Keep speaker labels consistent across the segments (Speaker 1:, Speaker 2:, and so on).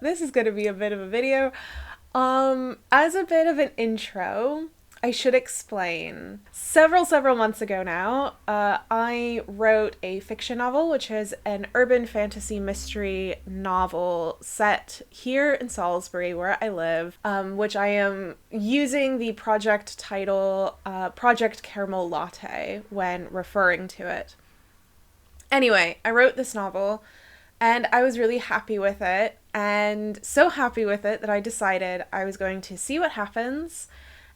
Speaker 1: This is going to be a bit of a video. As a bit of an intro, I should explain. Several months ago now, I wrote a fiction novel, which is an urban fantasy mystery novel set here in Salisbury, where I live, which I am using the project title, Project Caramel Latte, when referring to it. Anyway, I wrote this novel, and I was really happy with it, and so happy with it that I decided I was going to see what happens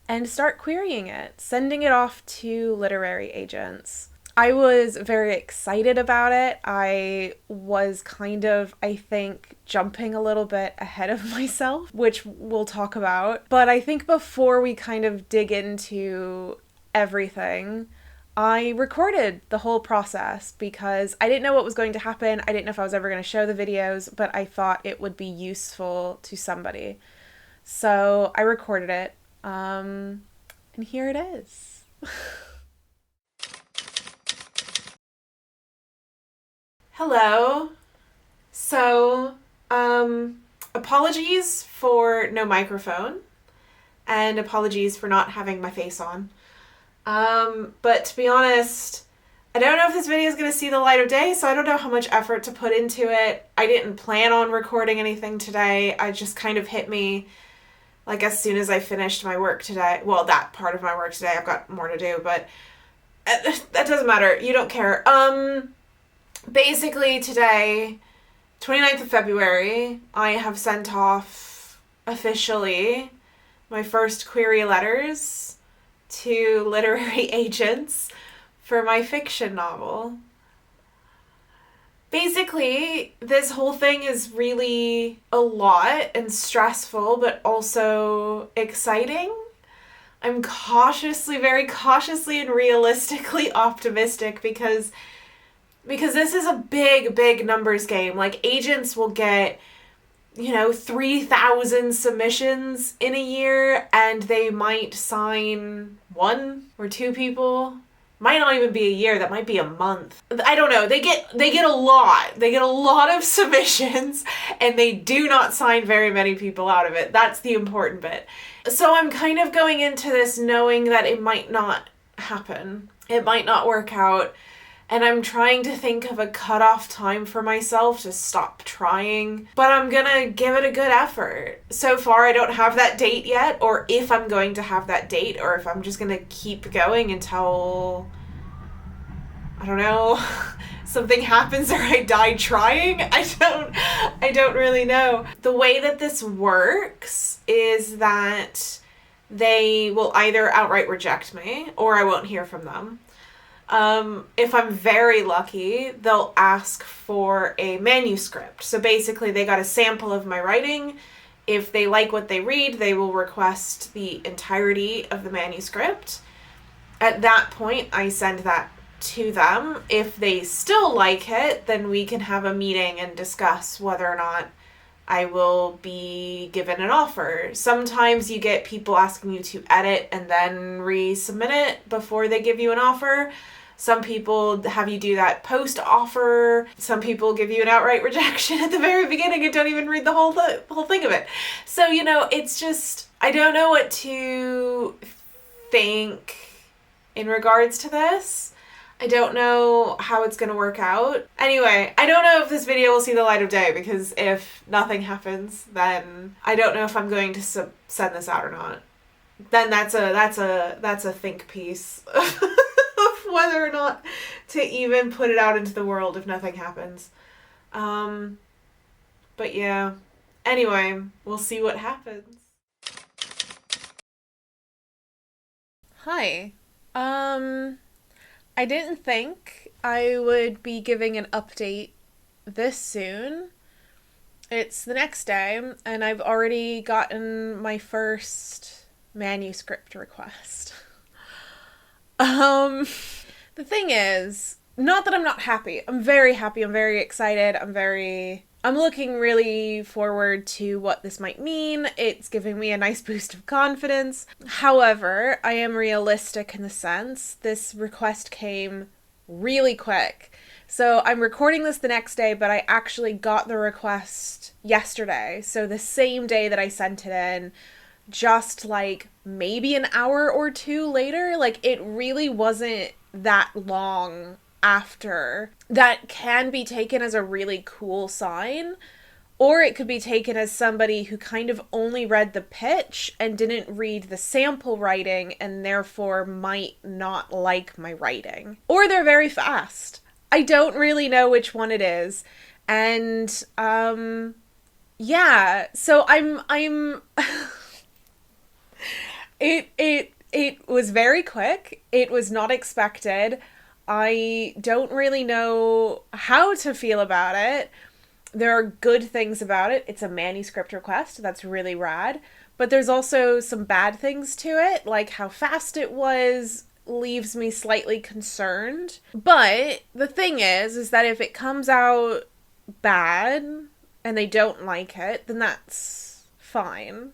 Speaker 1: and start querying it, sending it off to literary agents. I was very excited about it. I was kind of, I think, jumping a little bit ahead of myself, which we'll talk about. But I think before we kind of dig into everything, I recorded the whole process because I didn't know what was going to happen. I didn't know if I was ever going to show the videos, but I thought it would be useful to somebody. So I recorded it. And here it is. Hello. So, apologies for no microphone, and apologies for not having my face on. But to be honest, I don't know if this video is going to see the light of day, so I don't know how much effort to put into it. I didn't plan on recording anything today. I just kind of hit me like as soon as I finished my work today. Well, that part of my work today, I've got more to do, but that doesn't matter. You don't care. Basically today, 29th of February, I have sent off officially my first query letters to literary agents for my fiction novel. Basically, this whole thing is really a lot and stressful, but also exciting. I'm very cautiously and realistically optimistic because this is a big numbers game. Like, agents will get, 3,000 submissions in a year, and they might sign 1 or 2 people. Might not even be a year, that might be a month. I don't know. They get a lot. They get a lot of submissions, and they do not sign very many people out of it. That's the important bit. So I'm kind of going into this knowing that it might not happen. It might not work out. And I'm trying to think of a cutoff time for myself to stop trying. But I'm gonna give it a good effort. So far, I don't have that date yet, or if I'm going to have that date, or if I'm just gonna keep going until, I don't know, something happens or I die trying. I don't really know. The way that this works is that they will either outright reject me, or I won't hear from them. If I'm very lucky, they'll ask for a manuscript. So basically they got a sample of my writing. If they like what they read, they will request the entirety of the manuscript. At that point, I send that to them. If they still like it, then we can have a meeting and discuss whether or not I will be given an offer. Sometimes you get people asking you to edit and then resubmit it before they give you an offer. Some people have you do that post-offer. Some people give you an outright rejection at the very beginning and don't even read the whole thing of it. So, it's just, I don't know what to think in regards to this. I don't know how it's going to work out. Anyway, I don't know if this video will see the light of day, because if nothing happens, then I don't know if I'm going to send this out or not. Then that's a think piece. Whether or not to even put it out into the world if nothing happens. But yeah. Anyway, we'll see what happens. Hi. I didn't think I would be giving an update this soon. It's the next day, and I've already gotten my first manuscript request. The thing is, not that I'm not happy. I'm very happy. I'm very excited. I'm looking really forward to what this might mean. It's giving me a nice boost of confidence. However, I am realistic in the sense this request came really quick. So I'm recording this the next day, but I actually got the request yesterday. So the same day that I sent it in, just like maybe an hour or two later. Like it really wasn't that long after. That can be taken as a really cool sign. Or it could be taken as somebody who kind of only read the pitch and didn't read the sample writing and therefore might not like my writing. Or they're very fast. I don't really know which one it is. And yeah, so I'm it was very quick. It was not expected. I don't really know how to feel about it. There are good things about it. It's a manuscript request. That's really rad. But there's also some bad things to it, like how fast it was leaves me slightly concerned. But the thing is that if it comes out bad and they don't like it, then that's fine.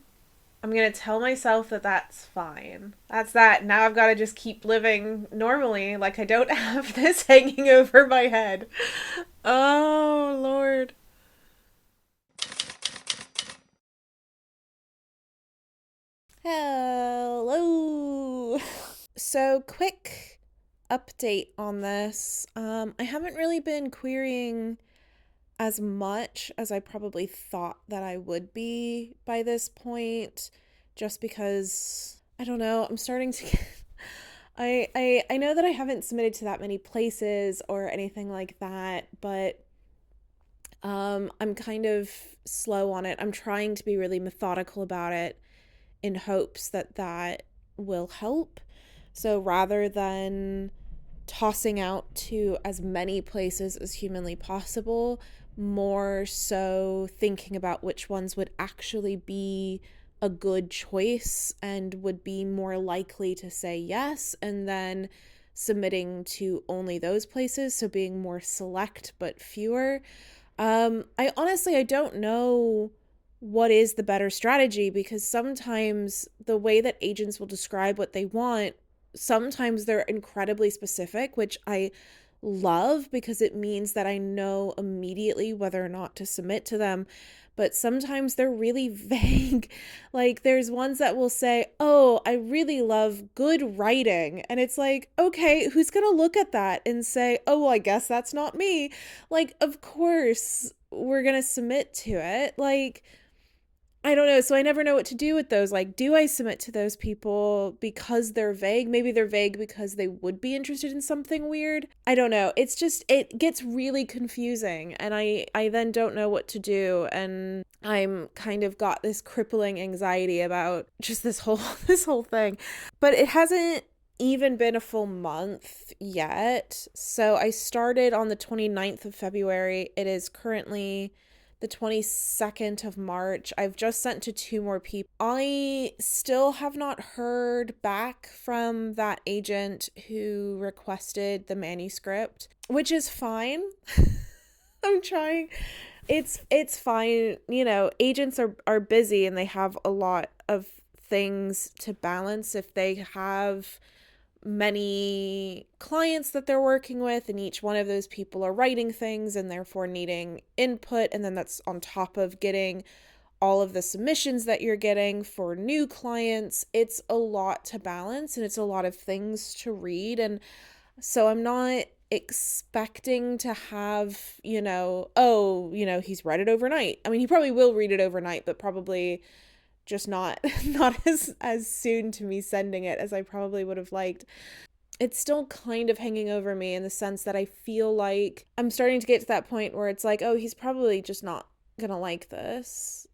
Speaker 1: I'm gonna tell myself that that's fine. That's that. Now I've got to just keep living normally, like I don't have this hanging over my head. Oh, Lord. Hello. So, quick update on this. I haven't really been querying as much as I probably thought that I would be by this point, just because I don't know, I'm starting to get I know that I haven't submitted to that many places or anything like that, but I'm kind of slow on it. I'm trying to be really methodical about it in hopes that that will help. So rather than tossing out to as many places as humanly possible, more so thinking about which ones would actually be a good choice and would be more likely to say yes, and then submitting to only those places, so being more select but fewer. I don't know what is the better strategy, because sometimes the way that agents will describe what they want, sometimes they're incredibly specific, which I love because it means that I know immediately whether or not to submit to them. But sometimes they're really vague. Like there's ones that will say, "Oh, I really love good writing." And it's like, "Okay, who's going to look at that and say, "Oh, well, I guess that's not me?" Like, of course, we're going to submit to it. Like, I don't know. So I never know what to do with those. Like, do I submit to those people because they're vague? Maybe they're vague because they would be interested in something weird. I don't know. It's just, it gets really confusing, and I then don't know what to do. And I'm kind of got this crippling anxiety about just this whole, this whole thing. But it hasn't even been a full month yet. So I started on the 29th of February. It is currently the 22nd of March. I've just sent to 2 more people. I still have not heard back from that agent who requested the manuscript, which is fine. I'm trying. It's fine. You know, agents are busy and they have a lot of things to balance. If they have many clients that they're working with, and each one of those people are writing things and therefore needing input, and then that's on top of getting all of the submissions that you're getting for new clients, it's a lot to balance and it's a lot of things to read. And so I'm not expecting to have, he's read it overnight. I mean, he probably will read it overnight, but probably just not not as soon to me sending it as I probably would have liked. It's still kind of hanging over me in the sense that I feel like I'm starting to get to that point where it's like, oh, he's probably just not gonna like this.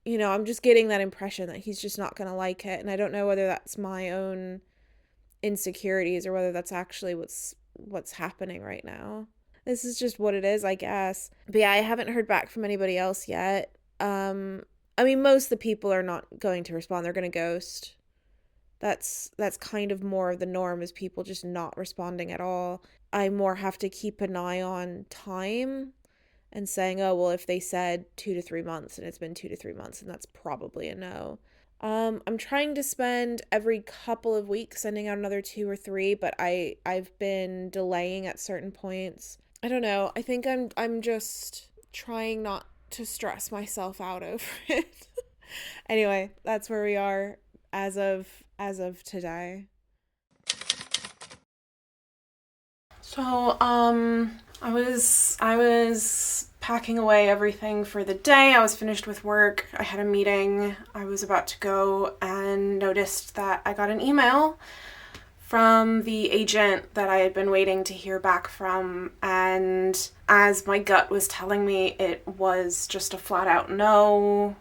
Speaker 1: I'm just getting that impression that he's just not gonna like it, and I don't know whether that's my own insecurities or whether that's actually what's happening right now. This is just what it is, I guess. But yeah, I haven't heard back from anybody else yet. I mean, most of the people are not going to respond. They're going to ghost. That's kind of more of the norm, is people just not responding at all. I more have to keep an eye on time and saying, oh, well, if they said 2 to 3 months and it's been 2 to 3 months, and that's probably a no. I'm trying to spend every couple of weeks sending out another 2 or 3, but I've been delaying at certain points. I don't know. I think I'm just trying not to stress myself out over it. Anyway, that's where we are as of today. So, I was packing away everything for the day. I was finished with work. I had a meeting. I was about to go and noticed that I got an email from the agent that I had been waiting to hear back from, and as my gut was telling me, it was just a flat out no.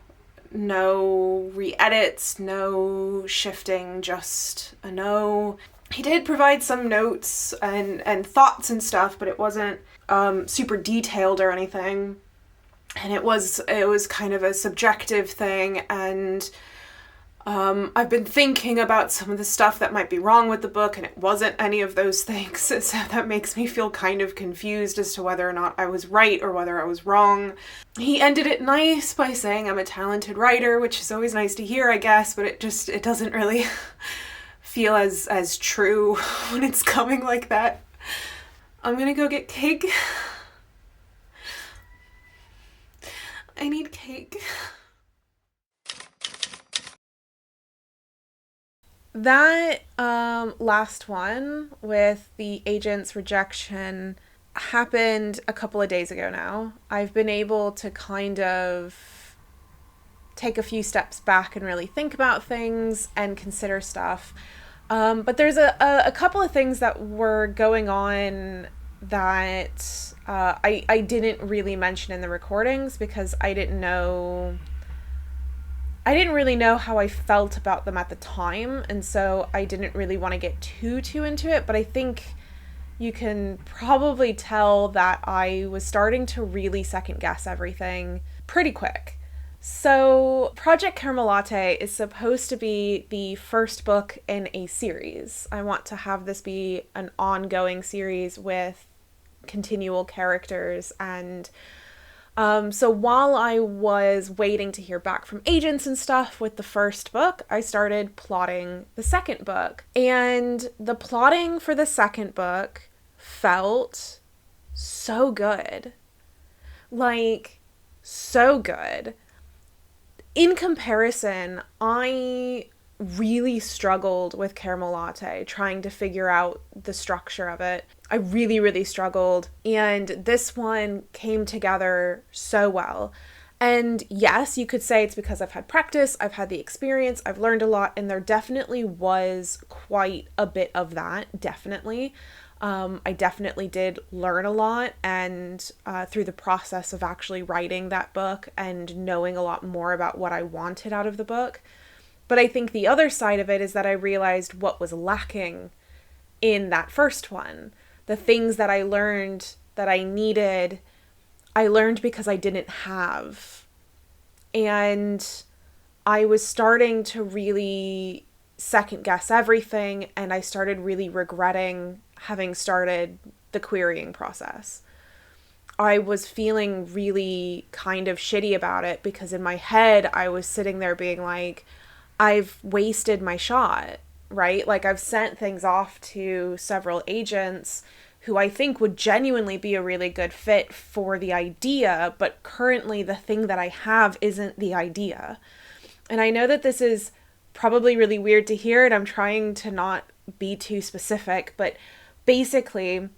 Speaker 1: No re-edits, no shifting, just a no. He did provide some notes and thoughts and stuff, but it wasn't super detailed or anything. And it was kind of a subjective thing, and I've been thinking about some of the stuff that might be wrong with the book, and it wasn't any of those things. So that makes me feel kind of confused as to whether or not I was right or whether I was wrong. He ended it nice by saying I'm a talented writer, which is always nice to hear, I guess, but it doesn't really feel as true when it's coming like that. I'm gonna go get cake. I need cake. That last one with the agent's rejection happened a couple of days ago now. I've been able to kind of take a few steps back and really think about things and consider stuff. But there's a couple of things that were going on that I didn't really mention in the recordings because I didn't really know how I felt about them at the time, and so I didn't really want to get too into it, but I think you can probably tell that I was starting to really second guess everything pretty quick. So, Project Caramel Latte is supposed to be the first book in a series. I want to have this be an ongoing series with continual characters, and so while I was waiting to hear back from agents and stuff with the first book, I started plotting the second book. And the plotting for the second book felt so good. Like, so good. In comparison, I really struggled with Caramel Latte, trying to figure out the structure of it. I really struggled, and this one came together so well. And yes, you could say it's because I've had practice, I've had the experience, I've learned a lot, and there definitely was quite a bit of that, definitely. I definitely did learn a lot, and through the process of actually writing that book and knowing a lot more about what I wanted out of the book. But I think the other side of it is that I realized what was lacking in that first one. The things that I learned that I needed, I learned because I didn't have. And I was starting to really second guess everything, and I started really regretting having started the querying process. I was feeling really kind of shitty about it because in my head I was sitting there being like, I've wasted my shot, right? Like, I've sent things off to several agents who I think would genuinely be a really good fit for the idea, but currently the thing that I have isn't the idea. And I know that this is probably really weird to hear, and I'm trying to not be too specific, but basically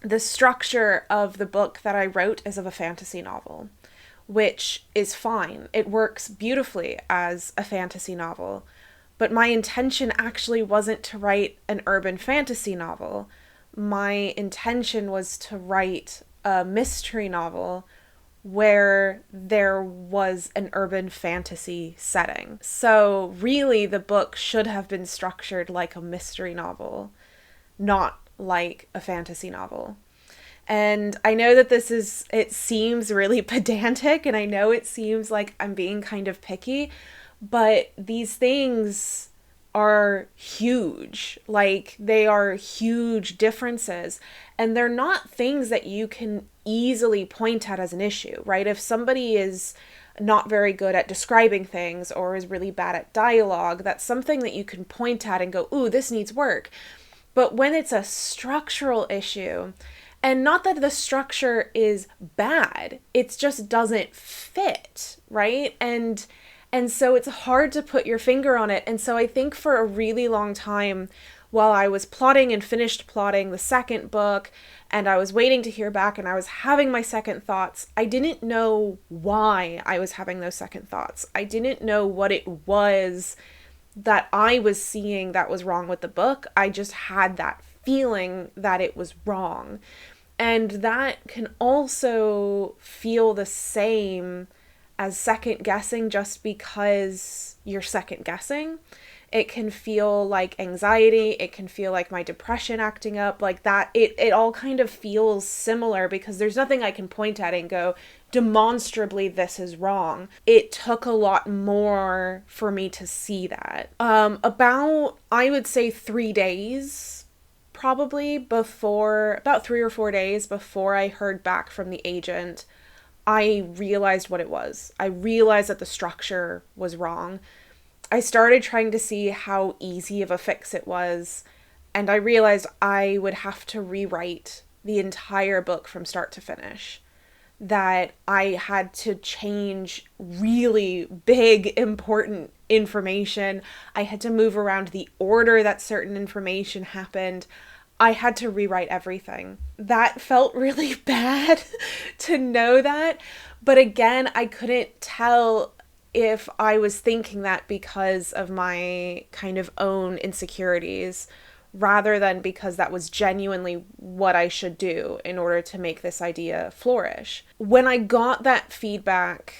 Speaker 1: the structure of the book that I wrote is of a fantasy novel, which is fine. It works beautifully as a fantasy novel. But my intention actually wasn't to write an urban fantasy novel. My intention was to write a mystery novel where there was an urban fantasy setting. So really, the book should have been structured like a mystery novel, not like a fantasy novel. And I know that it seems really pedantic, and I know it seems like I'm being kind of picky, but these things are huge. Like, they are huge differences, and they're not things that you can easily point at as an issue, right? If somebody is not very good at describing things or is really bad at dialogue, that's something that you can point at and go, ooh, this needs work. But when it's a structural issue, And not that the structure is bad, it just doesn't fit, right? And so it's hard to put your finger on it. And so I think for a really long time, while I was plotting and finished plotting the second book, and I was waiting to hear back, and I was having my second thoughts, I didn't know why I was having those second thoughts. I didn't know what it was that I was seeing that was wrong with the book. I just had that feeling that it was wrong. And that can also feel the same as second guessing, just because you're second guessing. It can feel like anxiety. It can feel like my depression acting up, like that. It all kind of feels similar, because there's nothing I can point at and go, demonstrably this is wrong. It took a lot more for me to see that. About, I would say 3 days, probably before, about 3 or 4 days before I heard back from the agent, I realized what it was. I realized that the structure was wrong. I started trying to see how easy of a fix it was, and I realized I would have to rewrite the entire book from start to finish. That I had to change really big, important information. I had to move around the order that certain information happened. I had to rewrite everything. That felt really bad to know that. But again, I couldn't tell if I was thinking that because of my kind of own insecurities, rather than because that was genuinely what I should do in order to make this idea flourish. When I got that feedback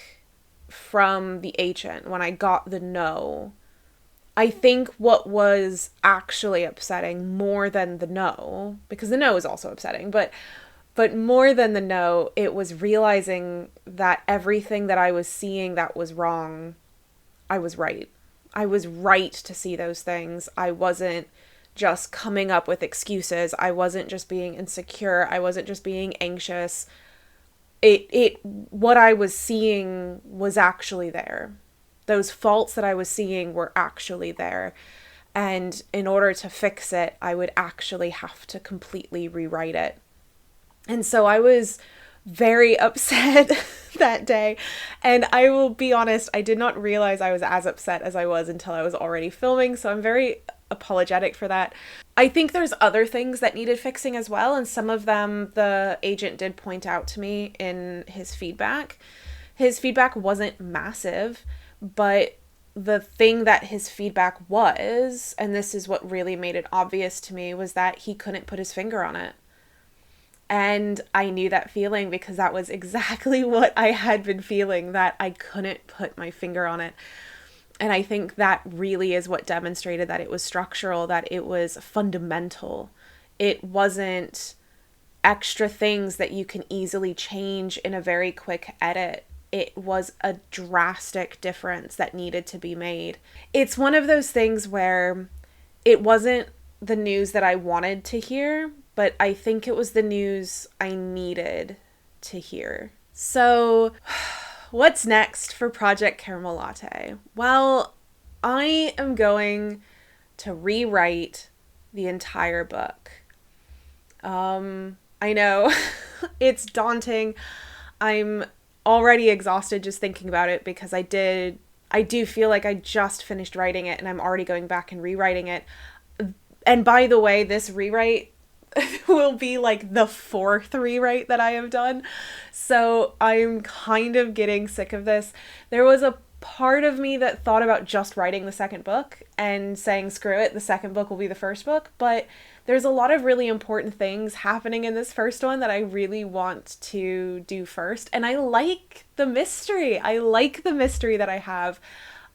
Speaker 1: from the agent, when I got the no, I think what was actually upsetting more than the no, because the no is also upsetting, but more than the no, it was realizing that everything that I was seeing that was wrong, I was right. I was right to see those things. I wasn't just coming up with excuses. I wasn't just being insecure. I wasn't just being anxious. What I was seeing was actually there. Those faults that I was seeing were actually there. And in order to fix it, I would actually have to completely rewrite it. And so I was very upset that day. And I will be honest, I did not realize I was as upset as I was until I was already filming. So I'm very apologetic for that. I think there's other things that needed fixing as well. And some of them the agent did point out to me in his feedback. His feedback wasn't massive, but the thing that his feedback was, and this is what really made it obvious to me, was that he couldn't put his finger on it. And I knew that feeling because that was exactly what I had been feeling, that I couldn't put my finger on it. And I think that really is what demonstrated that it was structural, that it was fundamental. It wasn't extra things that you can easily change in a very quick edit. It was a drastic difference that needed to be made. It's one of those things where it wasn't the news that I wanted to hear, but I think it was the news I needed to hear. So, what's next for Project Caramel Latte? Well, I am going to rewrite the entire book. I know it's daunting. I'm already exhausted just thinking about it, because I do feel like I just finished writing it and I'm already going back and rewriting it. And by the way, this rewrite will be like the 4th rewrite that I have done. So I'm kind of getting sick of this. There was a part of me that thought about just writing the second book and saying, screw it, the second book will be the first book. But there's a lot of really important things happening in this first one that I really want to do first. And I like the mystery. I like the mystery that I have.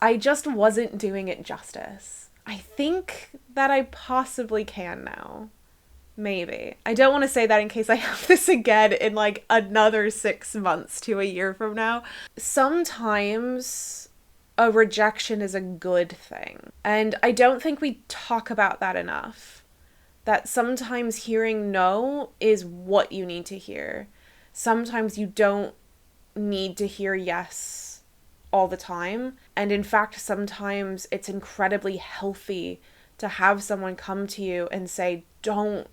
Speaker 1: I just wasn't doing it justice. I think that I possibly can now. Maybe. I don't want to say that in case I have this again in like another 6 months to a year from now. Sometimes a rejection is a good thing. And I don't think we talk about that enough. That sometimes hearing no is what you need to hear. Sometimes you don't need to hear yes all the time. And in fact, sometimes it's incredibly healthy to have someone come to you and say, don't.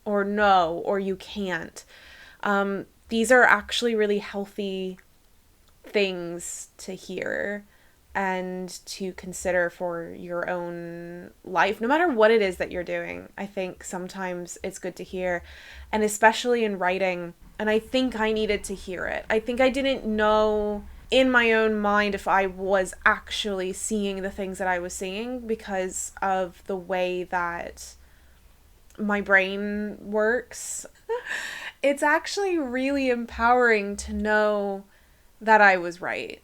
Speaker 1: or no, or you can't. These are actually really healthy things to hear and to consider for your own life, no matter what it is that you're doing. I think sometimes it's good to hear, and especially in writing. And I think I needed to hear it. I think I didn't know in my own mind if I was actually seeing the things that I was seeing because of the way that my brain works. It's actually really empowering to know that I was right.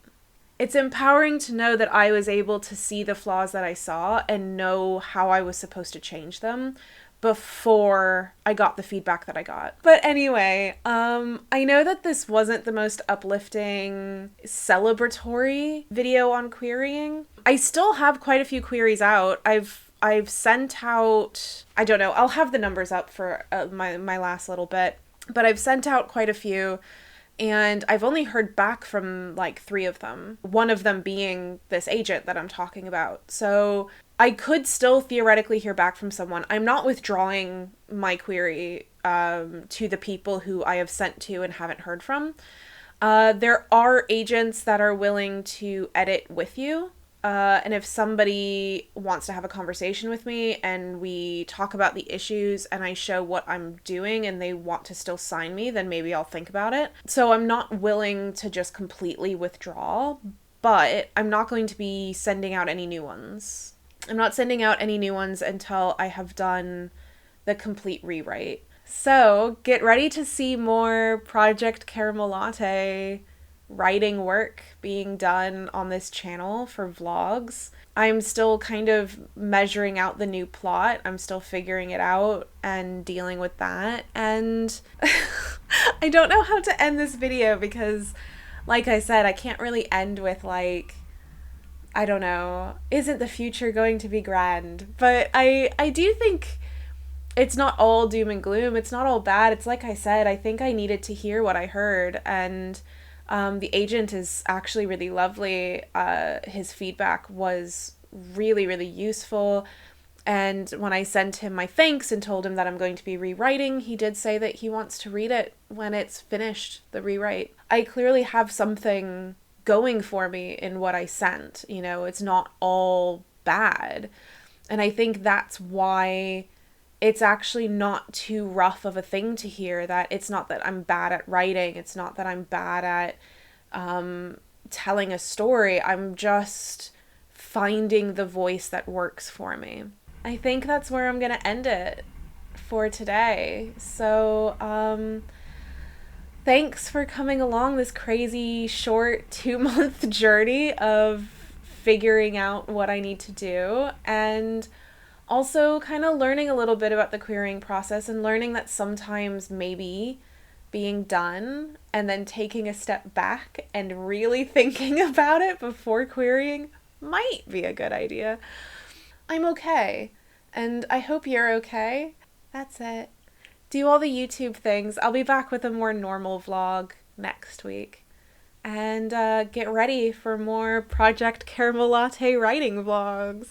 Speaker 1: It's empowering to know that I was able to see the flaws that I saw and know how I was supposed to change them before I got the feedback that I got. But anyway, I know that this wasn't the most uplifting, celebratory video on querying. I still have quite a few queries out. I've sent out, I don't know, I'll have the numbers up for my last little bit, but I've sent out quite a few, and I've only heard back from like 3 of them, one of them being this agent that I'm talking about. So I could still theoretically hear back from someone. I'm not withdrawing my query to the people who I have sent to and haven't heard from. There are agents that are willing to edit with you. And if somebody wants to have a conversation with me and we talk about the issues and I show what I'm doing and they want to still sign me, then maybe I'll think about it. So I'm not willing to just completely withdraw, but I'm not going to be sending out any new ones. I'm not sending out any new ones until I have done the complete rewrite. So get ready to see more Project Caramel Latte writing work being done on this channel for vlogs. I'm still kind of measuring out the new plot. I'm still figuring it out and dealing with that. And I don't know how to end this video because, like I said, I can't really end with like, I don't know, isn't the future going to be grand? But I do think it's not all doom and gloom. It's not all bad. It's like I said, I think I needed to hear what I heard, and the agent is actually really lovely. His feedback was really, really useful. And when I sent him my thanks and told him that I'm going to be rewriting, he did say that he wants to read it when it's finished, the rewrite. I clearly have something going for me in what I sent. You know, it's not all bad. And I think that's why it's actually not too rough of a thing to hear, that it's not that I'm bad at writing. It's not that I'm bad at telling a story. I'm just finding the voice that works for me. I think that's where I'm going to end it for today. So, thanks for coming along this crazy short 2-month journey of figuring out what I need to do, and also kind of learning a little bit about the querying process and learning that sometimes maybe being done and then taking a step back and really thinking about it before querying might be a good idea. I'm okay, and I hope you're okay. That's it. Do all the YouTube things. I'll be back with a more normal vlog next week. And get ready for more Project Caramel Latte writing vlogs.